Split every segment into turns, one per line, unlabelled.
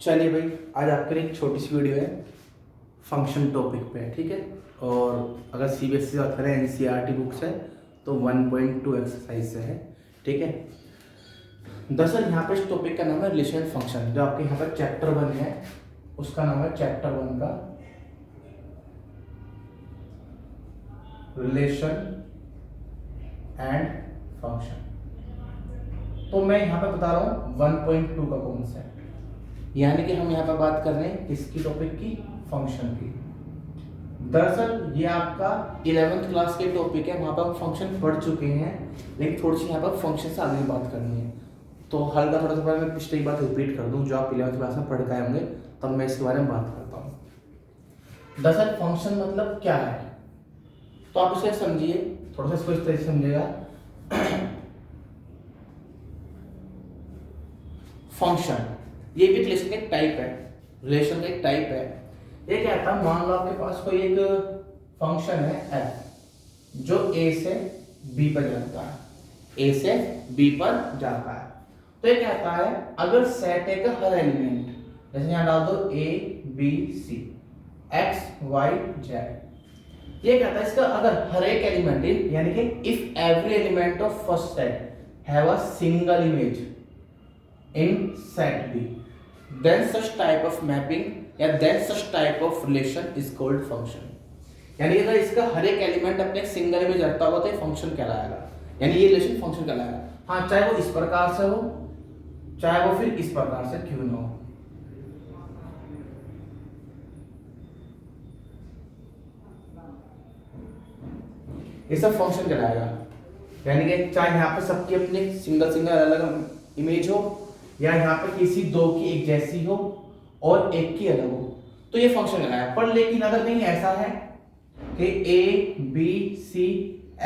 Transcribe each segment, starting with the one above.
चलिए भाई, आज आपके लिए एक छोटी सी वीडियो है फंक्शन टॉपिक पे है, ठीक है। और अगर सीबीएसई से बात करें, एनसीईआरटी बुक्स है तो 1.2 एक्सरसाइज से है, ठीक है। दरअसल यहाँ पे इस टॉपिक का नाम है रिलेशन फंक्शन। जो आपके यहाँ पर चैप्टर 1 है उसका नाम है चैप्टर 1 का रिलेशन एंड फंक्शन। तो मैं यहाँ पे बता रहा हूँ 1.2 का कौन सा है, यानी कि हम यहाँ पर बात कर रहे हैं किसकी टॉपिक की, फंक्शन की। दरअसल ये आपका 11th क्लास के टॉपिक है, वहाँ पर हम फंक्शन पढ़ चुके हैं, लेकिन थोड़ी सी यहाँ पर फंक्शन से आगे बात करनी है। तो हल्का थोड़ा सा मैं पिछली बात रिपीट कर दूँ, जो आप 11th क्लास में पढ़ के आए होंगे, तब मैं इसके बारे में बात करता हूँ। दरअसल फंक्शन मतलब क्या है, तो आप इसे समझिए, थोड़ा सा इसको इस तरह से समझिएगा। फंक्शन ये भी रिलेशन का एक टाइप है, रिलेशन का एक टाइप है। ये क्या था, मान लो आपके पास कोई एक फंक्शन है f जो a से b पर जाता है, a से b पर जाता है। तो ये कहता है अगर सेट है का हर एलिमेंट, जैसे यहां डाल दो a b c x y z, ये कहता है इसका अगर हर एक एलिमेंट यानी कि if every element of first set have a single image in set B, then such type of mapping या then such type of relation is called function। यानी अगर इसका हर एक एलिमेंट अपने सिंगल में रखता होगा तो ये फंक्शन कहलाएगा, यानी ये रिलेशन फंक्शन कहलाएगा। हाँ, चाहे वो इस प्रकार से हो, चाहे वो फिर इस प्रकार से क्यों ना हो। ये सब फंक्शन कहलाएगा, यानी कि चाहे यहाँ पे सबकी अपनी सिंगल सिंगल अलग अलग इमेज हो, या यहाँ पे किसी दो की एक जैसी हो और एक की अलग हो, तो ये फंक्शन लगाया। पर लेकिन अगर कहीं ऐसा है कि a b c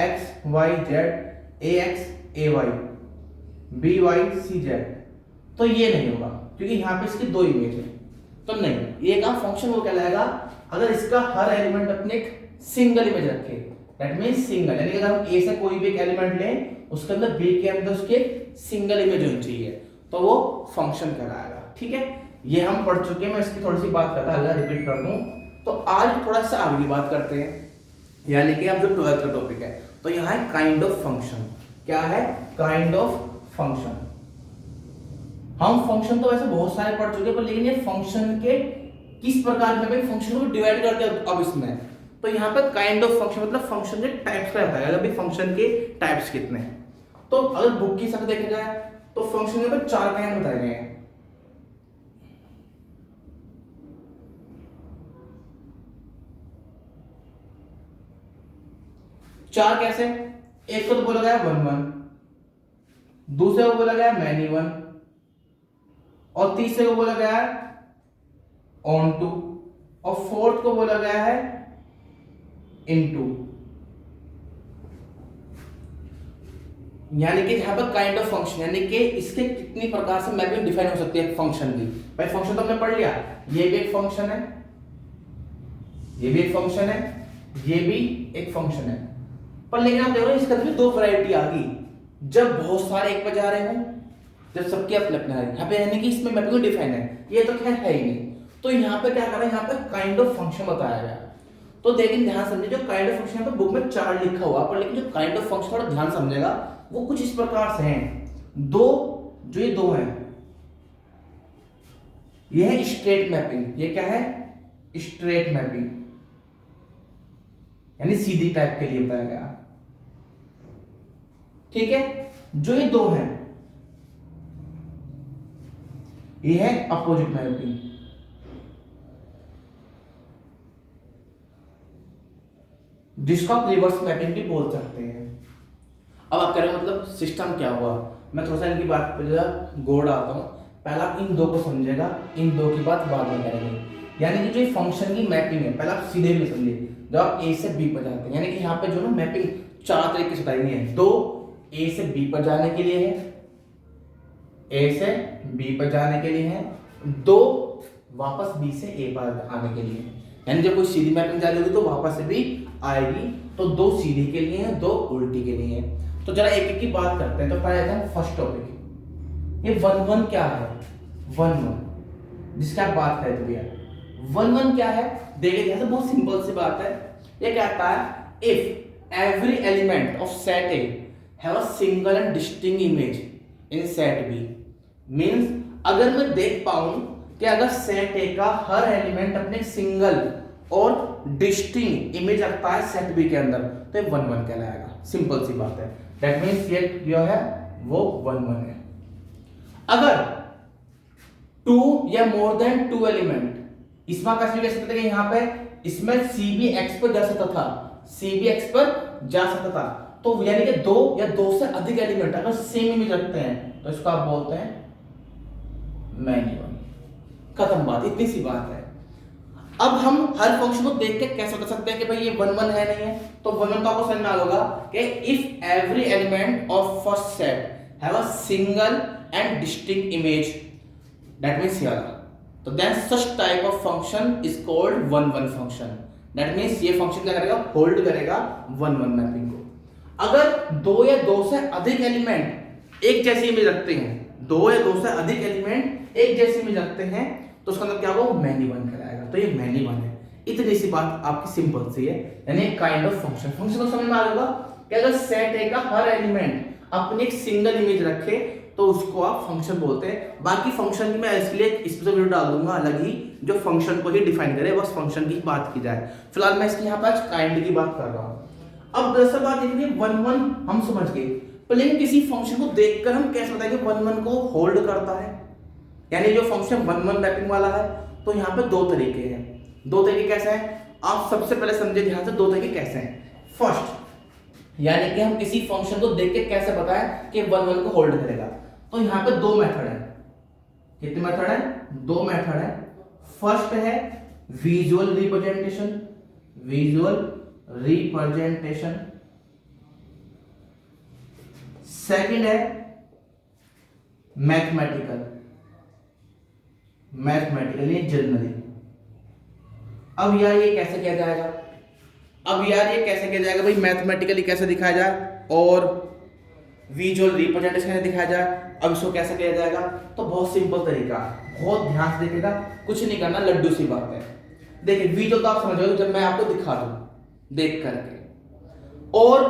x y z a x a y b y c z, तो ये नहीं होगा क्योंकि यहाँ पे इसकी दो इमेज है, तो नहीं, ये का फंक्शन वो कहलाएगा अगर इसका हर एलिमेंट अपने एक सिंगल इमेज रखे। दैट मींस सिंगल, यानी कि अगर हम a से कोई भी एक एलिमेंट लें, उसके अंदर b के अंदर उसके सिंगल इमेज होनी चाहिए, तो वो फंक्शन कहलाएगा, ठीक है। ये हम पढ़ चुके हैं, मैं इसकी थोड़ी सी बात करता हूं, रिपीट कर दूं। तो आज थोड़ा सा आगे की बात करते हैं, यानी कि अब जो 12th का टॉपिक है, तो यहाँ है काइंड ऑफ फंक्शन। क्या है, काइंड ऑफ फंक्शन। हम फंक्शन तो वैसे बहुत सारे पढ़ चुके हैं, पर लेकिन ये फंक्शन के किस प्रकार में फंक्शन को डिवाइड करते हैं अब इसमें, तो यहाँ पर काइंड ऑफ फंक्शन मतलब फंक्शन के टाइप्स का रहता है, अगर फंक्शन के टाइप्स कितने हैं। तो अगर बुक की संख्या देखा जाए तो फंक्शन के ऊपर 4 काइंड बताए गए हैं। चार कैसे, एक को तो बोला गया 1 1, दूसरे को बोला गया मैनी 1, और तीसरे को बोला गया है ऑन टू, और फोर्थ को बोला गया है इनटू। यानी कि यहाँ पर काइंड ऑफ फंक्शन, यानी कि इसके कितनी प्रकार से मैपिंग डिफाइन हो सकती है फंक्शन की। भाई फंक्शन तो हमने पढ़ लिया, ये भी एक फंक्शन है, ये भी एक फंक्शन है, ये भी एक फंक्शन है। पर लेकिन आप देखो इसके अंदर दो वैरायटी आ गई, जब बहुत सारे एक पर जा रहे हो, जब सबके अपने अपने यहाँ पे, यानी कि इसमें मैपिंग डिफाइन है, ये तो खैर है ही नहीं। तो यहाँ पे क्या कर रहा है, यहाँ पे काइंड ऑफ फंक्शन बताया गया। तो लेकिन ध्यान समझिए, जो काइंड ऑफ फंक्शन है बुक में 4 लिखा हुआ, पर लेकिन जो काइंड ऑफ फंक्शन थोड़ा ध्यान समझेगा, वो कुछ इस प्रकार से हैं। दो, जो ये दो हैं, ये है स्ट्रेट मैपिंग। ये क्या है, स्ट्रेट मैपिंग, यानी सीधी टाइप के लिए बताया गया, ठीक है। जो ये दो हैं, ये है अपोजिट मैपिंग। जिसको आप रिवर्स मैपिंग भी बोल सकते हैं। अब आप कह रहे हो मतलब सिस्टम क्या हुआ, मैं थोड़ा सा इनकी बात पर गौर आता हूँ। पहले आप इन दो को समझेगा, इन दो की बात बाद में करेंगे। यानी कि जो फंक्शन की मैपिंग है, पहले आप सीधे में समझिए। जब आप ए से बी पर जाते हैं, यानी कि यहाँ पे जो ना मैपिंग 4 तरीके से बताई गई है। 2 ए से बी पर जाने के लिए है, ए से बी पर जाने के लिए है, 2 वापस बी से ए पर आने के लिए। यानी जब कोई सीधी मैपिंग जा रही होगी तो वापस से भी आएगी, तो 2 सीधी के लिए है, 2 उल्टी के लिए है। तो जरा एक एक की बात करते हैं। तो पहले फर्स्ट टॉपिक, ये 1 1 क्या है, 1 1 जिसकी आप बात करते भैया। 1 1 क्या है, देखिए ध्यान से, बहुत सिंपल सी बात है। ये कहता है if every element of set A have a single and distinct image in set B, means अगर मैं देख पाऊं कि अगर सेट ए का हर एलिमेंट अपने सिंगल और डिस्टिंक्ट इमेज रखता है सेट बी के अंदर, तो ये 1 1 कहलाएगा। सिंपल सी बात है। दैट मींस ये जो है वो 1 1 है। अगर 2 या मोर देन 2 एलिमेंट, इसमें आप ऐसे कह सकते थे कि यहाँ पे इसमें सी भी एक्स पर जा सकता था, सी भी एक्स पर जा सकता था, तो यानी कि 2 या 2 से अधिक एलिमेंट अगर सेम इमेज रखते हैं तो इसको आप बोलते हैं मैनी वन। खत्म बात, इतनी सी बात है। अब हम हर फंक्शन को देख के कैसे बता सकते हैं कि भाई ये 1 1 है नहीं है, तो 1 1 तो आपको समझ में आ होगा कि if every element of first set have a single and distinct image, that means here, तो then such type of function is called 1 1 function. That means ये फंक्शन क्या करेगा, होल्ड करेगा 1 1 मैपिंग को। अगर 2 या 2 से अधिक एलिमेंट एक जैसी इमेज रखते हैं, 2 या 2 से अधिक एलिमेंट एक जैसी इमेज रखते हैं, तो उसका मतलब क्या होगा, मैनी वन कहलाएगा। तो ये मैनी वन है। इतनी सी बात आपकी सिंपल सी है, यानी काइंड ऑफ फंक्शन। फंक्शन को समझ में आ जाएगा कि अगर सेट ए का हर एलिमेंट अपनी एक सिंगल इमेज रखे तो उसको आप फंक्शन बोलते हैं। बाकी फंक्शन की मैं इसलिए स्पेशल वीडियो डाल दूंगा अलग ही, जो फंक्शन को ही डिफाइन करे, बस फंक्शन की बात की जाए। फिलहाल मैं इसकी यहाँ पर काइंड की बात कर रहा हूँ। अब दरअसल बात देखिए, 1 1 हम समझ गए, लेकिन किसी फंक्शन को देखकर हम कैसे बताएंगे 1 1 को होल्ड करता है, यानी जो फंक्शन 1 1 मैपिंग वाला है। तो यहाँ पे 2 तरीके हैं। 2 तरीके कैसे हैं, आप सबसे पहले समझे ध्यान से 2 तरीके कैसे हैं। फर्स्ट, यानी कि हम किसी फंक्शन को देख के कैसे बताएं कि 1 1 को होल्ड करेगा, तो यहाँ पे 2 मेथड है। कितने मेथड है, 2 मेथड है। फर्स्ट है visual representation, visual representation. Second है मैथमेटिकल, मैथमेटिकली जनरली। अब यार ये कैसे किया जाएगा, भाई मैथमेटिकली कैसे दिखाया जाए और विजुअल रिप्रेजेंटेशन कैसे दिखाया जाए, अब इसको कैसे किया जाएगा। तो बहुत सिंपल तरीका, बहुत ध्यान से देखिएगा, कुछ नहीं करना, लड्डू सी बात है। देखिए विजुअल तो आप समझ रहे हो, जब मैं आपको दिखा दूं देख करके, और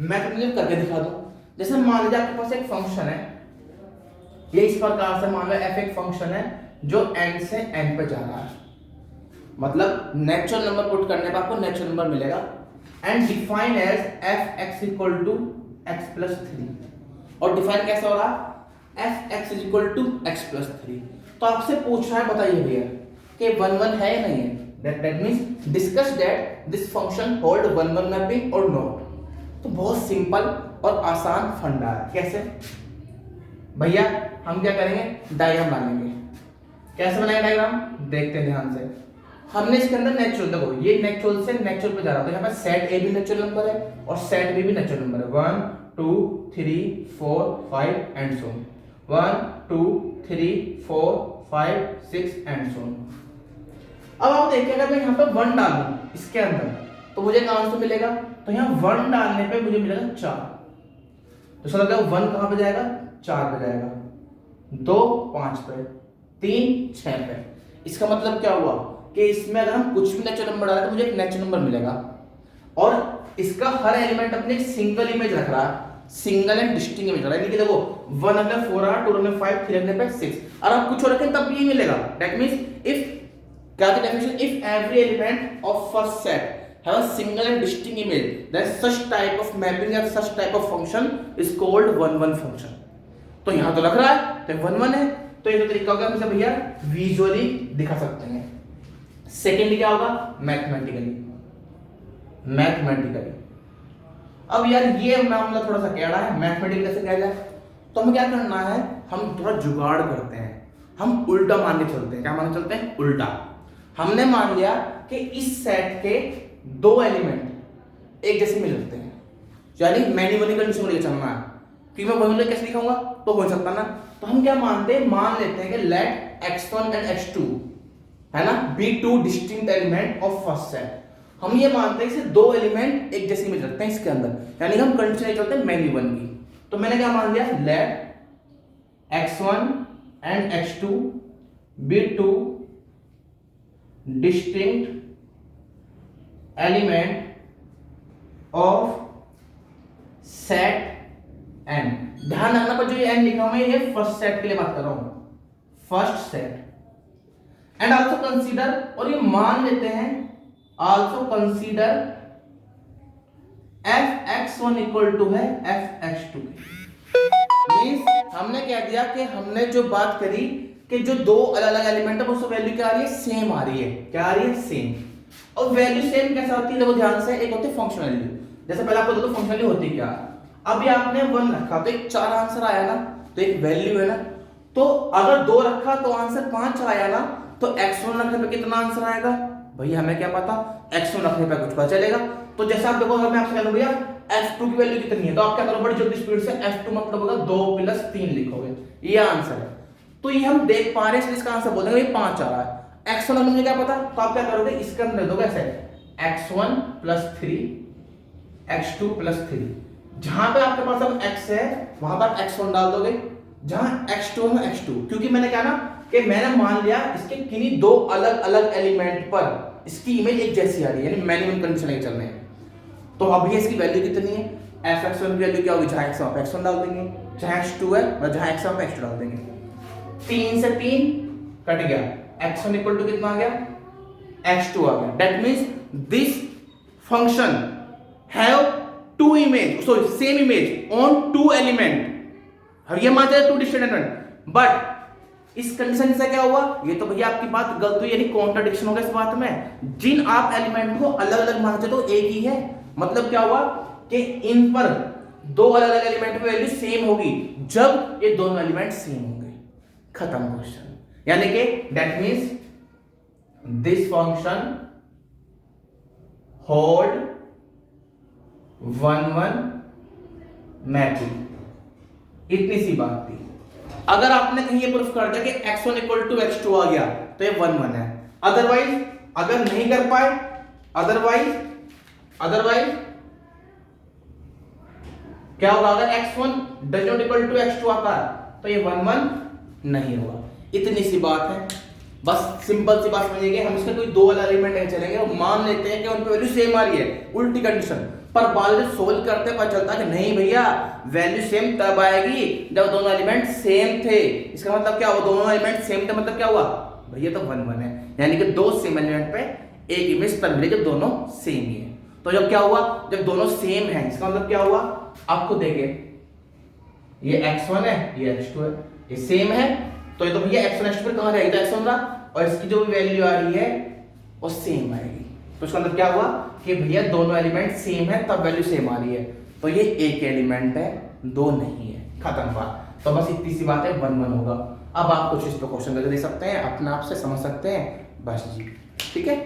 मैथमेटिकल करके दिखा दूं। जैसे मान लीजिए आपके पास एक फंक्शन है, ये इस प्रकार से मान लो f एक फंक्शन है जो n से n पे जा रहा है, मतलब नेचुरल नंबर पुट करने पर आपको नेचुरल नंबर मिलेगा, and define as f(x) = x + 3। और डिफाइन कैसे हो रहा, f(x) = x + 3। तो आपसे पूछ रहा है, बताइए भैया कि 1 1 है या नहीं है। That means discuss that this function hold 1 1 mapping और नॉट। तो बहुत सिंपल और आसान फंडा है। कैसे भैया, हम क्या करेंगे, डायग्राम बनाएंगे। कैसे बनाएंगे डायग्राम, देखते हैं ध्यान से। हमने इसके अंदर नेचुरल, देखो ये नेचुरल से नेचुरल पे जा रहा है, तो यहाँ पर सेट ए भी नेचुरल नंबर है और सेट बी भी नेचुरल नंबर है। 1 2 3 4 5 एंड सो 1 2 3 4 5 6 एंड सो। अब आप देखिए, अगर मैं यहाँ पे 1 डालूं इसके अंदर तो मुझे कहां से मिलेगा, तो यहाँ 1 डालने पे मुझे मिलेगा 4। तो इसका मतलब 1 कहां पे जाएगा, 4 पे जाएगा, 2 5 पे, 3 6 पे। इसका मतलब क्या हुआ कि इसमें अगर हम कुछ भी नेचुरल नंबर डालें तो मुझे एक नेचुरल नंबर मिलेगा, और इसका हर एलिमेंट अपने एक सिंगल इमेज रख रहा है, सिंगल एंड डिस्टिंक्ट इमेज रख रहा है। यानी कि देखो 1 हमने 4 आ, 2 हमने 5, 3 हमने 6, और आप कुछ और रखें तब भी मिलेगा। दैट मींस इफ, क्या है definition, if every element of first set have a single and distinct image, then such type of mapping or such type of function is called 1 1 function। तो यहां तो लग रहा है तो 1 1 है, तो ये तो तरीका होगा, हम इसे भैया विजुअली दिखा सकते हैं। सेकेंड क्या होगा, मैथमेटिकली। अब यार ये मामला थोड़ा सा टेढ़ा है, मैथमेटिकली कैसे किया जाए। तो हमें क्या करना है, हम थोड़ा जुगाड़ करते हैं, हम उल्टा मान के चलते हैं। क्या मान के चलते हैं, उल्टा। हमने मान लिया कि इस सेट के 2 एलिमेंट एक जैसे मिल सकते हैं, यानी मैनी वनी कंडीशन लेके चलना है कि मैं वही कैसे दिखाऊंगा, तो हो सकता ना। तो हम क्या मानते हैं, मान लेते हैं कि लेट x1 एंड x2 है ना be 2 distinct element of first set. हम ये मानते हैं कि 2 एलिमेंट एक जैसे मिल सकते हैं इसके अंदर, यानी हम कंडीशन लेके चलते हैं मैनी वन की। तो मैंने क्या मान लिया, let x1 and x2 be two distinct element of set n। ध्यान रखना पर जो ये n लिखा हुआ है ये फर्स्ट सेट के लिए बात कर रहा हूं, first set. And also consider, और ये मान लेते हैं also consider fx1 equal to है fx2। मींस हमने क्या दिया कि हमने जो बात करी कि जो दो अलग अलग एलिमेंट है उसकी वैल्यू क्या आ रही है, सेम आ रही है। क्या आ रही है, सेम। और वैल्यू सेम कैसे होती है, देखो ध्यान से, एक होती है फंक्शन वैल्यू। जैसे पहले आपको देखो फंक्शन वैल्यू होती क्या, अभी आपने 1 रखा तो एक 4 आंसर आया ना, तो एक वैल्यू है ना। तो अगर 2 रखा तो आंसर 5 आया ना, तो x1 रखने पे कितना आंसर आएगा भैया, हमें क्या पता, x1 रखने पे कुछ पता चलेगा। तो जैसा आप देखो, अगर मैं आपसे कह दूं भैया f2 की वैल्यू कितनी है, तो आप क्या करोगे, बड़ी जल्दी स्पीड से f2 मतलब होगा 2 + 3 लिखोगे, ये आंसर है। तो ये हम देख पा रहे हैं, इसका आंसर बोल देंगे 5 आ रहा है। x1 अगर मुझे क्या पता, तो आप क्या करोगे, इसके अंदर दोगे ऐसे x1 + 3 x2 + 3। जहां पे आपके पास अब x है वहां पर x1 डाल दोगे, जहां x2 है x2। क्योंकि मैंने क्या ना कि मैंने मान लिया इसके किन्हीं दो अलग अलग एलिमेंट पर इसकी इमेज एक जैसी आ रही है, यानी मिनिमम कंडीशन लेके चल रहे हैं। तो अभी इसकी वैल्यू कितनी है, fx1 की वैल्यू क्या होगी, जहां x वहां पे x1 डाल देंगे, जहां x2 है मतलब जहां x वहां पे x2 डाल देंगे। 3 से 3 कट गया, x1 इक्वल टू कितना आ गया, x2 आ गया। That means this function have two image, sorry same image on two element. और ये मान जाए टू डिस्टिंक्ट एलिमेंट, बट इस कंडीशन से क्या हुआ, ये तो भैया आपकी बात गलत हुई, यानी कॉन्ट्रडिक्शन होगा इस बात में। जिन आप एलिमेंट को अलग अलग मानते तो एक ही है, मतलब क्या हुआ कि इन पर दो अलग अलग एलिमेंट की वैल्यू सेम होगी जब ये दोनों एलिमेंट सेम होंगे। खत्म क्वेश्चन। यानी कि that means this function hold 1-1 mapping. इतनी सी बात थी। अगर आपने कहीं ये प्रूफ कर दिया कि x1 इक्वल टू x2 आ गया तो ये 1-1 है। अदरवाइज अगर नहीं कर पाए, अदरवाइज क्या होगा, अगर x1 does not equal to x2 आता है तो ये 1-1 नहीं होगा। इतनी सी बात है, बस सिंपल सी बात समझिए। हम इसका कोई दो अलग एलिमेंट नहीं चलेंगे और मान लेते हैं कि उन पे वैल्यू सेम आ रही है, उल्टी कंडीशन। पर बाद में सोल्व करते पता चलता कि नहीं भैया वैल्यू सेम तब आएगी जब दोनों एलिमेंट सेम थे। इसका मतलब क्या हुआ, दोनों एलिमेंट सेम थे मतलब क्या हुआ भैया, तो 1-1 है। यानी कि दो सेम एलिमेंट पे एक इमेज तब मिलेगी जब दोनों सेम ही है। तो जब क्या हुआ, जब दोनों सेम है, इसका मतलब क्या हुआ, आपको देखे ये x1 है ये x2 है, ये सेम है, तो ये तो भैया x1 x2 पर कहां रहेगी, तो x1 रहा, और इसकी जो वैल्यू आ रही है वो सेम आएगी। तो इसका मतलब क्या हुआ कि भैया दोनों एलिमेंट सेम है तब वैल्यू सेम आ रही है। तो ये एक एलिमेंट है, दो नहीं है। खत्म बात। तो बस इतनी सी बात है, 1-1 होगा। अब आप कुछ इस पर क्वेश्चन करके दे सकते हैं, अपने आप से समझ सकते हैं, बस जी, ठीक है।